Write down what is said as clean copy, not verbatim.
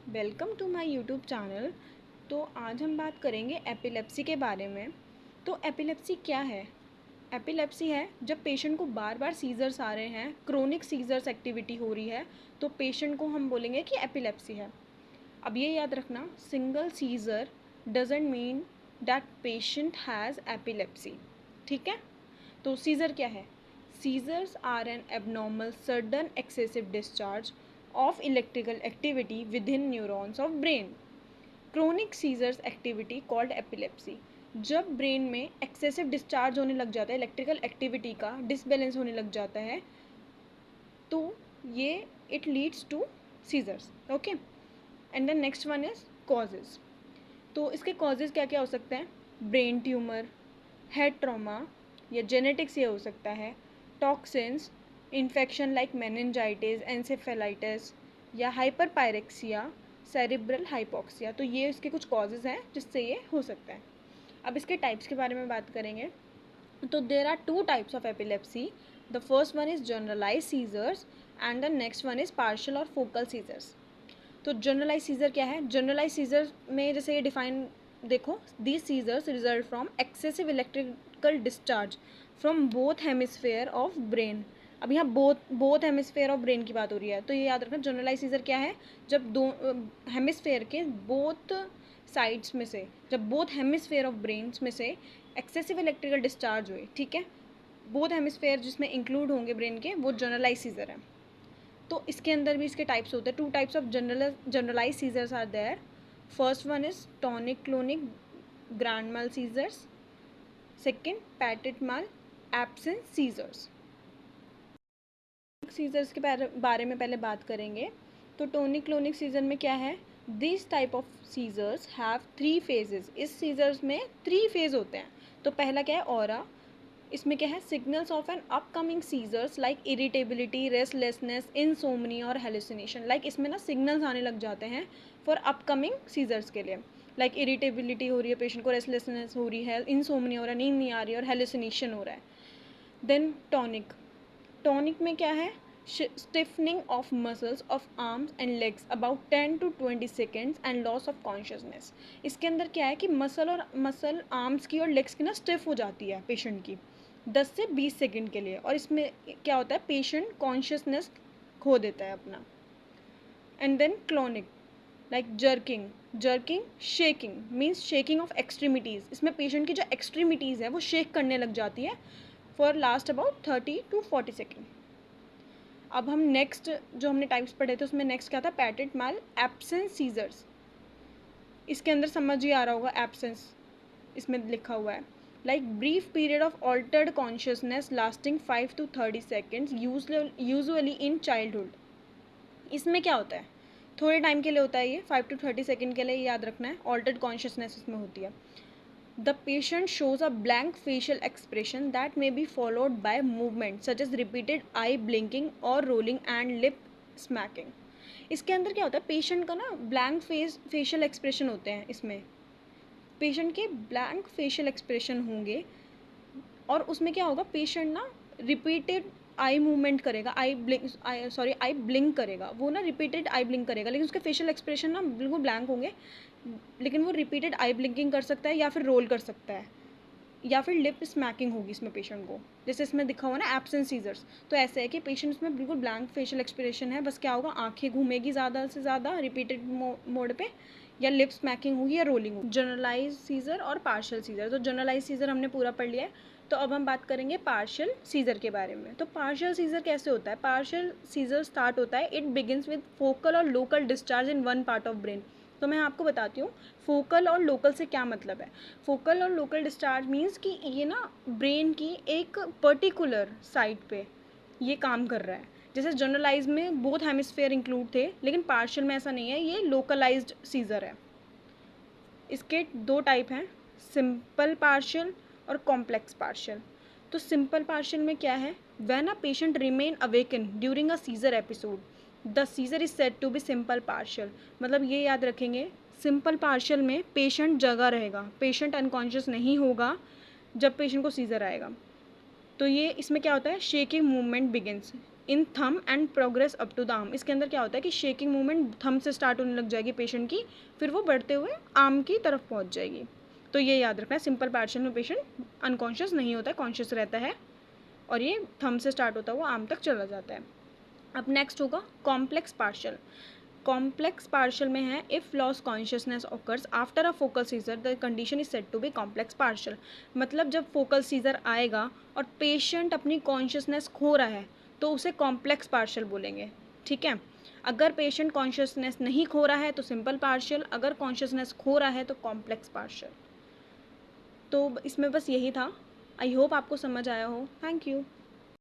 Welcome to my YouTube channel. तो आज हम बात करेंगे एपिलेप्सी के बारे में। तो एपिलेप्सी क्या है? एपिलेप्सी है जब पेशेंट को बार बार सीजर्स आ रहे हैं, क्रोनिक सीजर्स एक्टिविटी हो रही है, तो पेशेंट को हम बोलेंगे कि एपिलेप्सी है। अब ये याद रखना, single seizure doesn't mean that patient has epilepsy. ठीक है? तो सीज़र क्या है? Seizures are an abnormal sudden excessive discharge of electrical activity within neurons of brain. Chronic seizures activity called epilepsy. जब ब्रेन में एक्सेसिव डिस्चार्ज होने लग जाता है, इलेक्ट्रिकल एक्टिविटी का डिसबैलेंस होने लग जाता है, तो ये it leads to seizures. Okay, and then next one is causes. तो इसके कॉजेज क्या क्या हो सकते हैं? ब्रेन ट्यूमर, हेड ट्रॉमा या जेनेटिक्स ये हो सकता है, toxins, infection like meningitis, encephalitis या हाइपरपायरेक्सिया, सेरिब्रल हाइपोक्सिया। तो ये इसके कुछ कॉजेज़ हैं जिससे ये हो सकता है। अब इसके टाइप्स के बारे में बात करेंगे। तो there are two types of epilepsy. The first one is generalize seizures and the next one is partial और फोकल सीजर्स। तो जनरलाइज सीजर क्या है? जनरलाइज सीजर में जैसे ये डिफाइन देखो, these seizures result from excessive electrical discharge from both hemisphere of brain. अब यहाँ बोथ हेमिस्फेयर ऑफ ब्रेन की बात हो रही है, तो ये याद रखना, जनरलाइज सीजर क्या है? जब दो हेमिस्फेयर के बोथ साइड्स में से, जब बोथ हेमिस्फेयर ऑफ ब्रेन्स में से एक्सेसिव इलेक्ट्रिकल डिस्चार्ज हुए, ठीक है, बोथ हेमिस्फेयर जिसमें इंक्लूड होंगे ब्रेन के, वो जनरलाइज सीजर है। तो इसके अंदर भी इसके टाइप्स होते हैं। Two types of generalize seizures are there. First one is tonic clonic grand mal seizures, second petit mal absence seizures. Seizures के बारे में पहले बात करेंगे। तो टोनिक क्लोनिक सीजर में क्या है? This type of seizures have 3 phases. इस सीजर्स में 3 फेज होते हैं। तो पहला क्या है? ऑरा। इसमें क्या है? Signals of an upcoming seizures like irritability, restlessness, insomnia और हेलुसिनेशन। लाइक इसमें ना सिग्नल्स आने लग जाते हैं फॉर अपकमिंग सीजर्स के लिए। लाइक इरिटेबिलिटी हो रही है पेशेंट को, रेस्टलेसनेस हो रही है, इनसोमनिया हो रहा है, नींद नहीं आ रही है, और हेलुसिनेशन हो रहा है। Then tonic. टॉनिक में क्या है? Stiffening of muscles of arms and legs about 10 to 20 seconds and loss of consciousness. इसके अंदर क्या है कि मसल आर्म्स की और लेग्स की ना स्टिफ हो जाती है पेशेंट की 10 से 20 सेकेंड के लिए, और इसमें क्या होता है? पेशेंट कॉन्शियसनेस खो देता है अपना। And then clonic, like jerking shaking means shaking of extremities. इसमें पेशेंट की जो एक्सट्रीमिटीज़ है वो शेक करने लग जाती है for last about 30 to 40 second. अब हम नेक्स्ट जो हमने टाइप्स पढ़े थे उसमें नेक्स्ट क्या था? पैटेट माल एब्सेंस सीजर्स। इसके अंदर समझ ही आ रहा होगा एब्सेंस, इसमें लिखा हुआ है like brief period of altered consciousness lasting 5 to 30 seconds usually in childhood. इसमें क्या होता है? थोड़े टाइम के लिए होता है ये, 5 to 30 सेकेंड के लिए, याद रखना है। ऑल्टर्ड कॉन्शियसनेस इसमें होती है। The patient shows a blank facial expression that may be followed by movement such as repeated eye blinking or rolling and lip smacking. इसके अंदर क्या होता है? पेशेंट का ना ब्लैंक फेशियल एक्सप्रेशन होते हैं। इसमें पेशेंट के ब्लैंक फेशियल एक्सप्रेशन होंगे, और उसमें क्या होगा? पेशेंट ना रिपीटेड आई मूवमेंट करेगा, आई ब्लिंक करेगा। वो ना रिपीटेड आई ब्लिंक करेगा, लेकिन उसके फेशियल एक्सप्रेशन ना बिल्कुल ब्लैंक होंगे, लेकिन वो रिपीटेड आई ब्लिंकिंग कर सकता है या फिर रोल कर सकता है, या फिर लिप स्मैकिंग होगी इसमें पेशेंट को, जैसे इसमें दिखा हुआ ना एब्सेंट सीजर्स। तो ऐसे है कि पेशेंट इसमें बिल्कुल ब्लैंक फेशियल एक्सप्रेशन है, बस क्या होगा? आंखें घूमेगी ज़्यादा से ज़्यादा रिपीटेड मोड पे, या लिप स्मैकिंग होगी या रोलिंग होगी। जनरलाइज सीजर और पार्शियल सीजर। तो जनरलाइज सीजर हमने पूरा पढ़ लिया है। तो अब हम बात करेंगे पार्शियल सीजर के बारे में। तो पार्शियल सीजर कैसे होता है? पार्शियल सीजर स्टार्ट होता है, इट बिगिंस विद फोकल और local discharge in one part of brain. तो मैं आपको बताती हूँ फोकल और लोकल से क्या मतलब है। फोकल और लोकल डिस्चार्ज मीन्स कि ये ना ब्रेन की एक पर्टिकुलर साइड पे ये काम कर रहा है। जैसे जनरलाइज में बोथ हेमिस्फेयर इंक्लूड थे, लेकिन पार्शियल में ऐसा नहीं है, ये लोकलाइज्ड सीजर है। इसके 2 टाइप हैं, सिंपल पार्शियल और कॉम्प्लेक्स पार्शियल। तो सिंपल पार्शियल में क्या है? When a patient remain awaken during a seizure episode the seizure is said to be simple partial. मतलब ये याद रखेंगे, सिंपल पार्शियल में पेशेंट जगा रहेगा, पेशेंट अनकॉन्शियस नहीं होगा जब पेशेंट को सीजर आएगा। तो ये इसमें क्या होता है? Shaking movement begins, in thumb and progress up to the arm. इसके अंदर क्या होता है कि शेकिंग मूवमेंट थम से स्टार्ट होने लग जाएगी पेशेंट की, फिर वो बढ़ते हुए आर्म की तरफ पहुंच जाएगी। तो ये याद रखना है, सिंपल पार्शियल में पेशेंट अनकॉन्शियस नहीं होता है, कॉन्शियस रहता है, और ये थम से स्टार्ट होता है वो आर्म तक चला जाता है। अब नेक्स्ट होगा कॉम्प्लेक्स पार्शियल। कॉम्प्लेक्स पार्शियल में है if loss consciousness occurs after a focal seizure the condition is said to be complex partial. मतलब जब फोकल सीजर आएगा और पेशेंट अपनी कॉन्शियसनेस खो रहा है तो उसे कॉम्प्लेक्स पार्शियल बोलेंगे, ठीक है। अगर पेशेंट कॉन्शियसनेस नहीं खो रहा है तो सिंपल पार्शियल, अगर कॉन्शियसनेस खो रहा है तो कॉम्प्लेक्स पार्शियल। तो इसमें बस यही था। आई होप आपको समझ आया हो। Thank you.